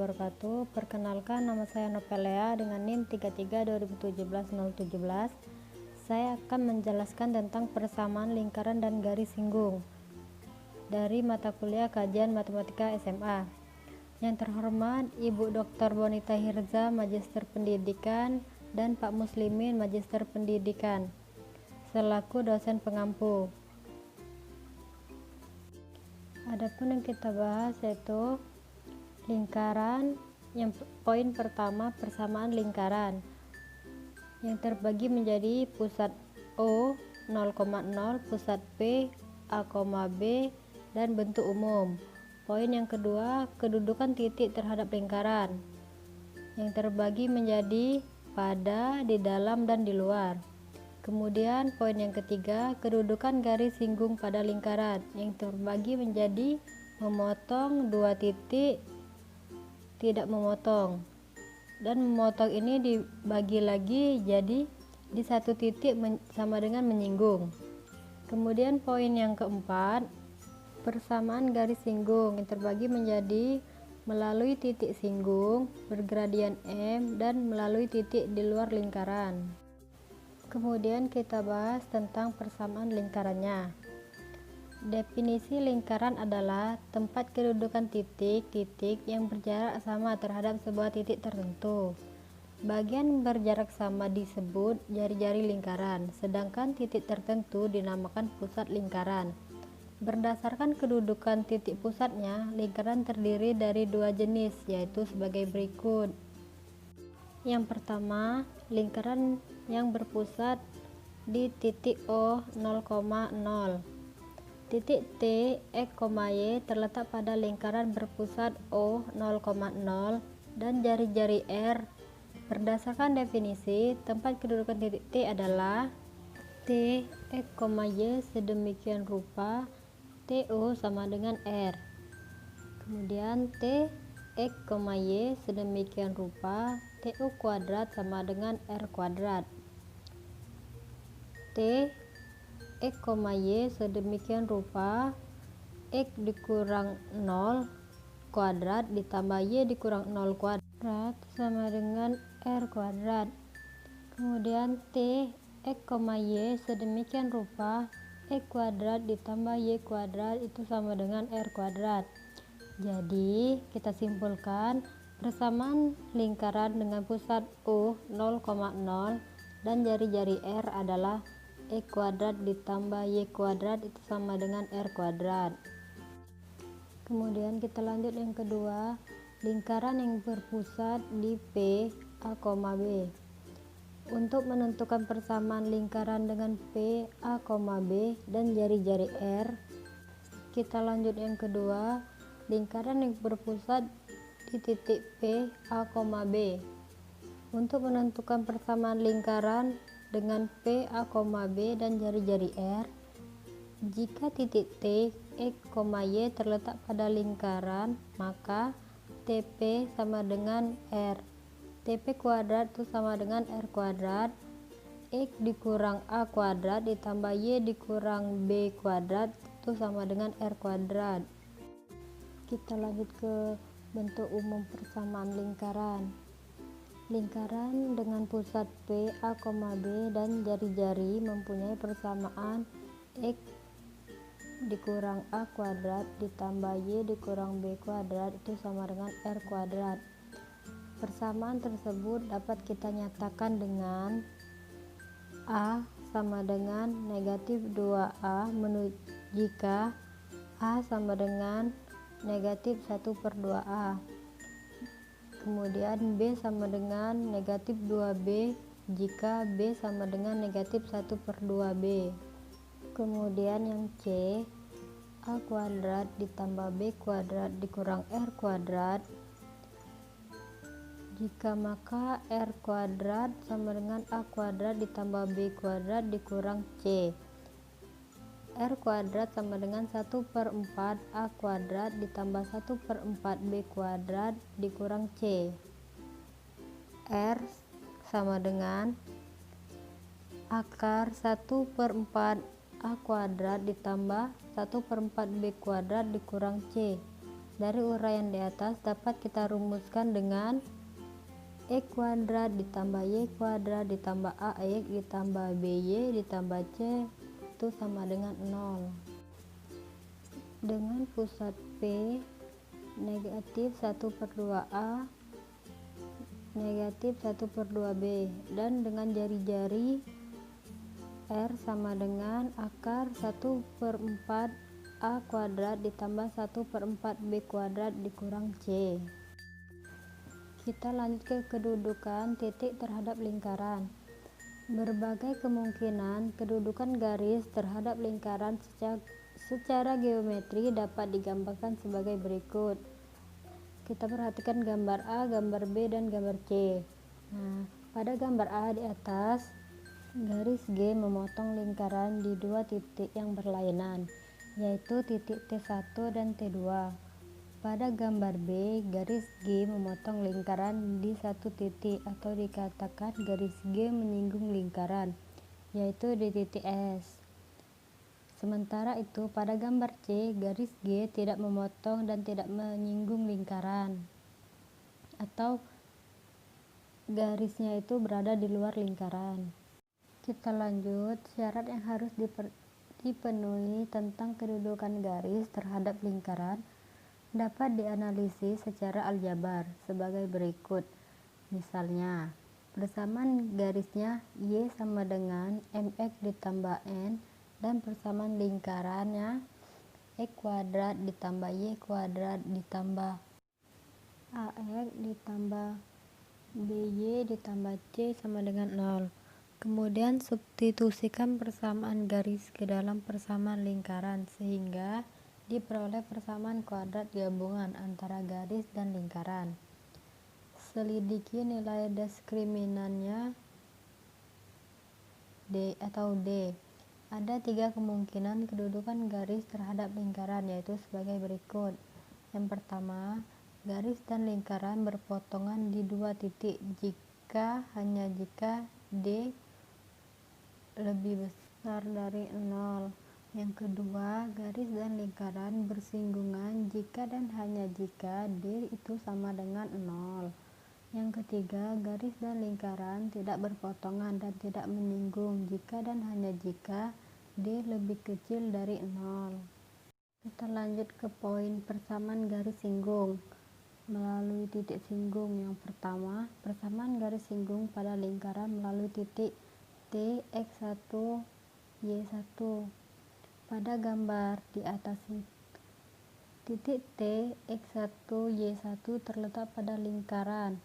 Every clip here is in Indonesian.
wabarakatuh. Perkenalkan, nama saya Nopelea dengan NIM 33 2017 017. Saya akan menjelaskan tentang persamaan lingkaran dan garis singgung dari mata kuliah Kajian Matematika SMA. Yang terhormat Ibu Dr. Bonita Hirza, Magister Pendidikan, dan Pak Muslimin, Magister Pendidikan, selaku dosen pengampu. Adapun yang kita bahas yaitu lingkaran. Yang poin pertama, persamaan lingkaran yang terbagi menjadi pusat O 0,0, pusat P A, B, dan bentuk umum. Poin yang kedua, kedudukan titik terhadap lingkaran yang terbagi menjadi pada, di dalam, dan di luar. Kemudian poin yang ketiga, kedudukan garis singgung pada lingkaran yang terbagi menjadi memotong, dua titik, tidak memotong, dan memotong ini dibagi lagi jadi di satu titik sama dengan menyinggung. Kemudian poin yang keempat, persamaan garis singgung yang terbagi menjadi melalui titik singgung bergradian M dan melalui titik di luar lingkaran. Kemudian kita bahas tentang persamaan lingkarannya. Definisi lingkaran adalah tempat kedudukan titik-titik yang berjarak sama terhadap sebuah titik tertentu. Bagian berjarak sama disebut jari-jari lingkaran, sedangkan titik tertentu dinamakan pusat lingkaran. Berdasarkan kedudukan titik pusatnya, lingkaran terdiri dari dua jenis, yaitu sebagai berikut. Yang pertama, lingkaran yang berpusat di titik O 0,0. Titik T, X, Y terletak pada lingkaran berpusat O 0,0 dan jari-jari R. Berdasarkan definisi, tempat kedudukan titik T adalah T, X, Y sedemikian rupa TO sama dengan R. Kemudian T, X, Y sedemikian rupa TO kuadrat sama dengan R kuadrat. T, X, Y sedemikian rupa X dikurang 0 kuadrat ditambah Y dikurang 0 kuadrat sama dengan R kuadrat. Kemudian T, X, Y sedemikian rupa X kuadrat ditambah Y kuadrat itu sama dengan R kuadrat. Jadi kita simpulkan persamaan lingkaran dengan pusat O 0,0 dan jari-jari R adalah X kuadrat ditambah Y kuadrat itu sama dengan R kuadrat. Kemudian kita lanjut yang kedua, lingkaran yang berpusat di P A, B. Untuk menentukan persamaan lingkaran dengan P A, B dan jari-jari R, kita lanjut yang kedua, lingkaran yang berpusat di titik P A, B. Untuk menentukan persamaan lingkaran dengan P A, B dan jari-jari R, jika titik T, X, Y terletak pada lingkaran, maka TP sama dengan R. TP kuadrat itu sama dengan R kuadrat. X dikurang A kuadrat ditambah Y dikurang B kuadrat itu sama dengan R kuadrat. Kita lanjut ke bentuk umum persamaan lingkaran. Lingkaran dengan pusat P A, B dan jari-jari mempunyai persamaan X dikurang A kuadrat ditambah Y dikurang B kuadrat itu sama dengan R kuadrat. Persamaan tersebut dapat kita nyatakan dengan A sama dengan negatif 2A jika A sama dengan negatif 1/2A. Kemudian B sama dengan negatif 2B jika B sama dengan negatif 1/2B. Kemudian yang C, A kuadrat ditambah B kuadrat dikurang R kuadrat, jika maka R kuadrat sama dengan A kuadrat ditambah B kuadrat dikurang C. R kuadrat sama dengan 1/4 A kuadrat ditambah 1/4 B kuadrat dikurang C. R sama dengan akar 1/4 A kuadrat ditambah 1/4 B kuadrat dikurang C. Dari uraian di atas dapat kita rumuskan dengan X kuadrat ditambah Y kuadrat ditambah AX ditambah BY ditambah C itu sama dengan 0. Dengan pusat P negatif 1/2A negatif 1/2B, dan dengan jari-jari R sama dengan akar 1/4 A kuadrat ditambah 1/4 B kuadrat dikurang C. Kita lanjut ke kedudukan titik terhadap lingkaran. Berbagai kemungkinan kedudukan garis terhadap lingkaran secara geometri dapat digambarkan sebagai berikut. Kita perhatikan gambar A, gambar B, dan gambar C. Nah, pada gambar A di atas, garis G memotong lingkaran di dua titik yang berlainan, yaitu titik T1 dan T2. Pada gambar B, garis G memotong lingkaran di satu titik, atau dikatakan garis G menyinggung lingkaran, yaitu di titik S. Sementara itu, pada gambar C, garis G tidak memotong dan tidak menyinggung lingkaran, atau garisnya itu berada di luar lingkaran. Kita lanjut, syarat yang harus dipenuhi tentang kedudukan garis terhadap lingkaran dapat dianalisis secara aljabar sebagai berikut. Misalnya, persamaan garisnya Y sama dengan MX ditambah N, dan persamaan lingkarannya X kuadrat ditambah Y kuadrat ditambah AX ditambah BY ditambah C sama dengan 0. Kemudian substitusikan persamaan garis ke dalam persamaan lingkaran sehingga diperoleh persamaan kuadrat gabungan antara garis dan lingkaran. Selidiki nilai diskriminannya D atau D. Ada 3 kemungkinan kedudukan garis terhadap lingkaran, yaitu sebagai berikut. Yang pertama, garis dan lingkaran berpotongan di dua titik hanya jika D lebih besar dari 0. Yang kedua, garis dan lingkaran bersinggungan jika dan hanya jika D itu sama dengan 0. Yang ketiga, garis dan lingkaran tidak berpotongan dan tidak menyinggung jika dan hanya jika D lebih kecil dari 0. Kita lanjut ke poin persamaan garis singgung melalui titik singgung. Yang pertama, persamaan garis singgung pada lingkaran melalui titik T, X1, Y1. Pada gambar di atas, titik T, X1, Y1 terletak pada lingkaran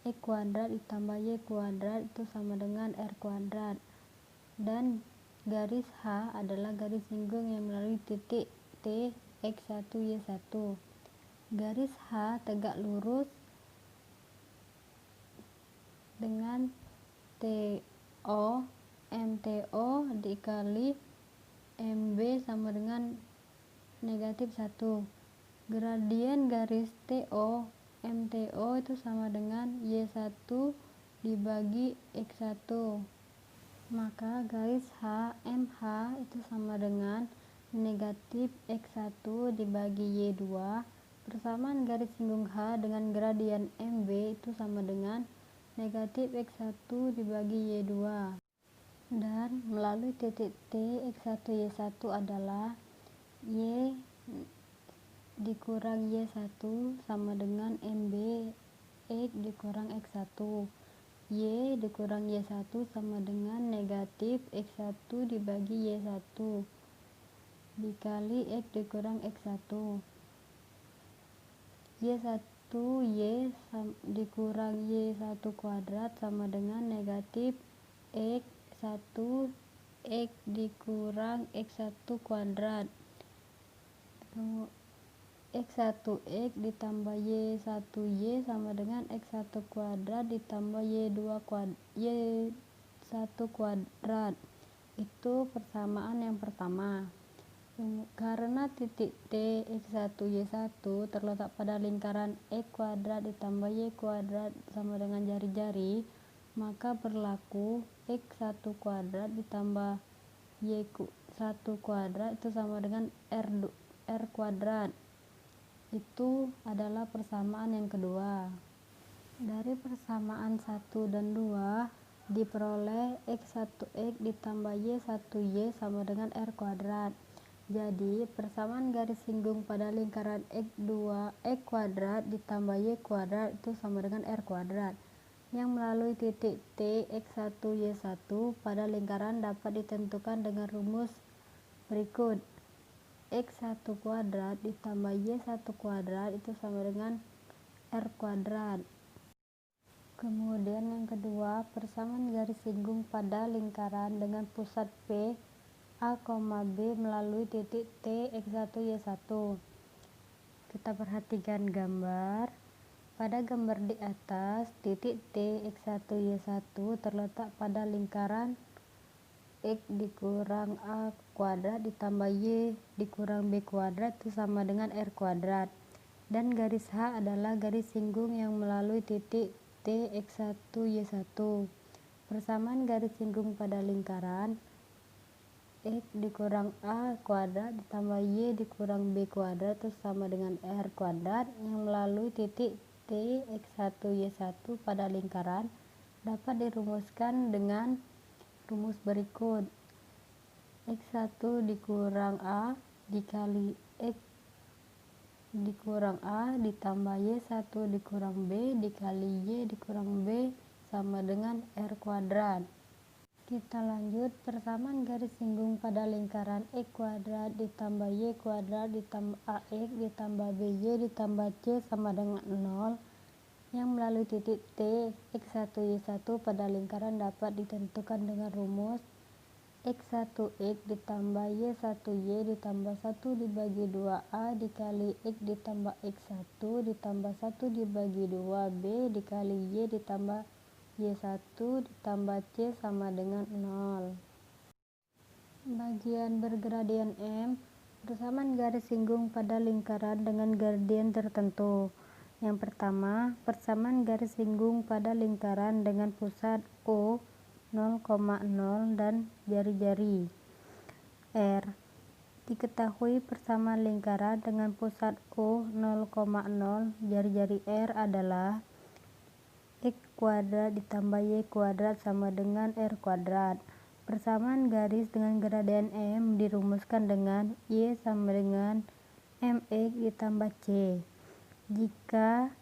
X kuadrat ditambah Y kuadrat itu sama dengan R kuadrat, dan garis H adalah garis singgung yang melalui titik T, X1, Y1. Garis H tegak lurus dengan TO, MTO dikali MB sama dengan negatif 1. Gradien garis TO MTO itu sama dengan Y1 dibagi X1. Maka garis H MH itu sama dengan negatif X1 dibagi Y2. Persamaan garis singgung H dengan gradien MB itu sama dengan negatif X1 dibagi Y2. Dan melalui titik T, X1, Y1 adalah Y dikurang Y1 sama dengan MB X dikurang X1. Y dikurang Y1 sama dengan negatif X1 dibagi Y1 dikali X dikurang X1. Y1 Y dikurang Y1 kuadrat sama dengan negatif X1 X dikurang X1 kuadrat. X1X ditambah Y1Y sama dengan X1 kuadrat ditambah Y1 kuadrat. Itu persamaan yang pertama. Karena titik T, X1, Y1 terletak pada lingkaran X kuadrat ditambah Y kuadrat sama dengan jari-jari, maka berlaku X1 kuadrat ditambah Y1 kuadrat itu sama dengan R kuadrat. itu adalah persamaan yang kedua. Dari persamaan 1 dan 2 diperoleh X1X ditambah Y1Y sama dengan R kuadrat. Jadi persamaan garis singgung pada lingkaran X2X kuadrat ditambah Y kuadrat itu sama dengan R kuadrat. Yang melalui titik T X1 Y1 pada lingkaran dapat ditentukan dengan rumus berikut. X1 kuadrat ditambah Y1 kuadrat itu sama dengan R kuadrat. Kemudian yang kedua, persamaan garis singgung pada lingkaran dengan pusat P, A, B melalui titik T X1 Y1. Kita perhatikan gambar. Pada gambar di atas, titik T X1 Y1 terletak pada lingkaran X dikurang A kuadrat ditambah Y dikurang B kuadrat itu sama dengan R kuadrat. Dan garis H adalah garis singgung yang melalui titik T X1 Y1. Persamaan garis singgung pada lingkaran X dikurang A kuadrat ditambah Y dikurang B kuadrat itu sama dengan R kuadrat yang melalui titik T X1 Y1 pada lingkaran dapat dirumuskan dengan rumus berikut. X1 dikurang A dikali X dikurang A ditambah Y1 dikurang B dikali Y dikurang B sama dengan R kuadrat. Kita lanjut, persamaan garis singgung pada lingkaran X kuadrat ditambah Y kuadrat ditambah AX ditambah BY ditambah C sama dengan 0 yang melalui titik T X1 Y1 pada lingkaran dapat ditentukan dengan rumus X1X ditambah Y1Y ditambah 1 dibagi 2A dikali X ditambah X1 ditambah 1 dibagi 2B dikali Y ditambah Y1 ditambah C sama dengan 0. Bagian bergradien M, persamaan garis singgung pada lingkaran dengan gradien tertentu. Yang pertama, persamaan garis singgung pada lingkaran dengan pusat O 0,0 dan jari-jari R. Diketahui persamaan lingkaran dengan pusat O 0,0 jari-jari R adalah X kuadrat ditambah Y kuadrat sama dengan R kuadrat. Persamaan garis dengan gradien M dirumuskan dengan Y sama dengan MX ditambah C. Jika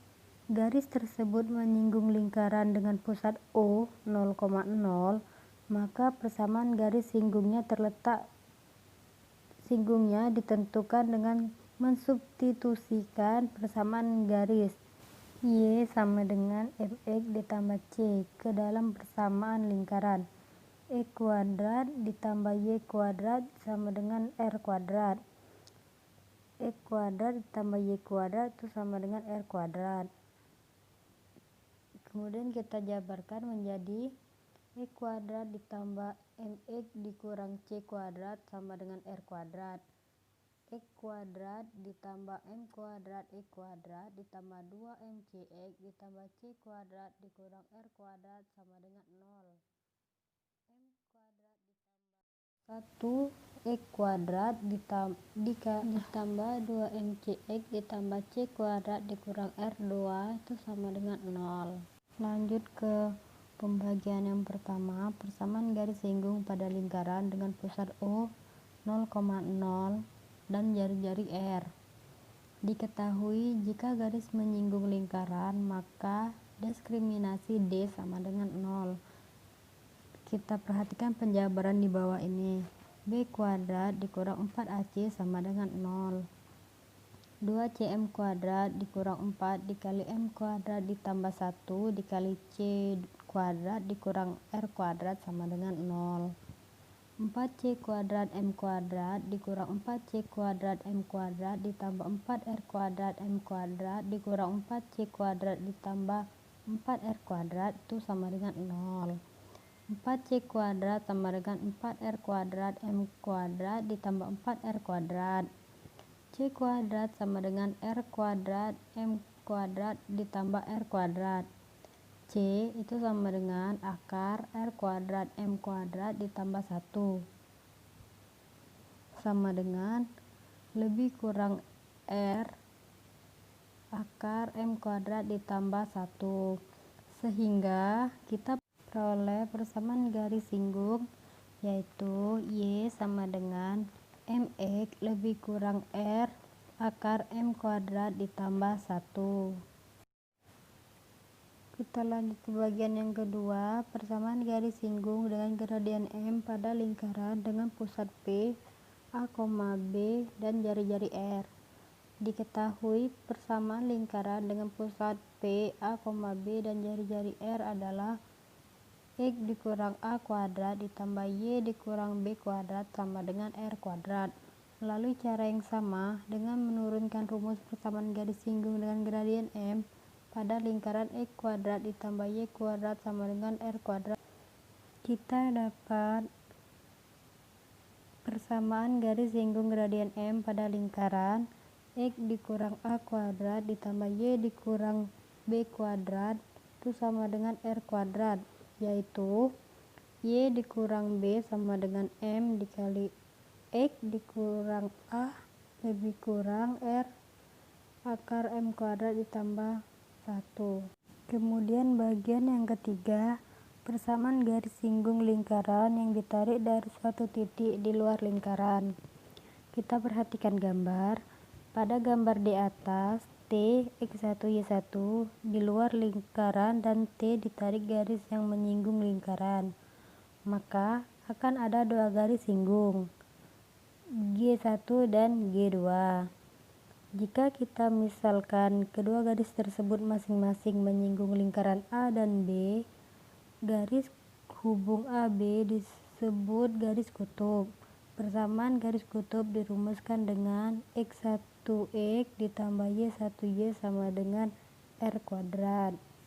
garis tersebut menyinggung lingkaran dengan pusat O 0,0, maka persamaan garis singgungnya ditentukan dengan mensubstitusikan persamaan garis Y sama dengan MX ditambah C ke dalam persamaan lingkaran. X kuadrat ditambah Y kuadrat sama dengan R kuadrat. X kuadrat ditambah Y kuadrat itu sama dengan R kuadrat. Kemudian kita jabarkan menjadi X kuadrat ditambah MX dikurang C kuadrat sama dengan R kuadrat. X kuadrat ditambah M kuadrat X kuadrat ditambah 2MCX ditambah C kuadrat dikurang R kuadrat sama dengan 0. M kuadrat ditambah 1 X kuadrat ditambah 2MCX ditambah C kuadrat dikurang R2 itu sama dengan 0. Lanjut ke pembagian yang pertama, persamaan garis singgung pada lingkaran dengan pusat O 0,0 dan jari-jari R. Diketahui jika garis menyinggung lingkaran maka diskriminasi D sama dengan 0. Kita perhatikan penjabaran di bawah ini. B kuadrat dikurang 4AC sama dengan 0. 2CM kuadrat dikurang 4 dikali M kuadrat ditambah 1 dikali C kuadrat dikurang R kuadrat sama dengan 0. 4C kuadrat M kuadrat dikurang 4C kuadrat M kuadrat ditambah 4R kuadrat M kuadrat dikurang 4C kuadrat ditambah 4R kuadrat itu sama dengan 0. 4C kuadrat sama dengan 4R kuadrat M kuadrat ditambah 4R kuadrat. C kuadrat sama dengan R kuadrat M kuadrat ditambah R kuadrat. C itu sama dengan akar R kuadrat M kuadrat ditambah 1 sama dengan lebih kurang R akar M kuadrat ditambah 1, sehingga kita peroleh persamaan garis singgung, yaitu Y sama dengan MX lebih kurang R akar M kuadrat ditambah 1. Kita lanjut ke bagian yang kedua, persamaan garis singgung dengan gradian M pada lingkaran dengan pusat P, A, B, dan jari-jari R. Diketahui persamaan lingkaran dengan pusat P, A, B, dan jari-jari R adalah X dikurang A kuadrat ditambah Y dikurang B kuadrat sama dengan R kuadrat. Melalui cara yang sama, dengan menurunkan rumus persamaan garis singgung dengan gradian M pada lingkaran X kuadrat ditambah Y kuadrat sama dengan R kuadrat, kita dapat persamaan garis singgung gradian M pada lingkaran X dikurang A kuadrat ditambah Y dikurang B kuadrat itu sama dengan R kuadrat, yaitu Y dikurang B sama dengan M dikali X dikurang A lebih kurang R akar M kuadrat ditambah 1. Kemudian bagian yang ketiga, persamaan garis singgung lingkaran yang ditarik dari suatu titik di luar lingkaran. Kita perhatikan gambar. Pada gambar di atas, T, X1, Y1 di luar lingkaran dan T ditarik garis yang menyinggung lingkaran. Maka akan ada dua garis singgung, G1 dan G2. Jika kita misalkan kedua garis tersebut masing-masing menyinggung lingkaran A dan B, garis hubung AB disebut garis kutub. Persamaan garis kutub dirumuskan dengan X1X ditambah Y1Y sama dengan R kuadrat.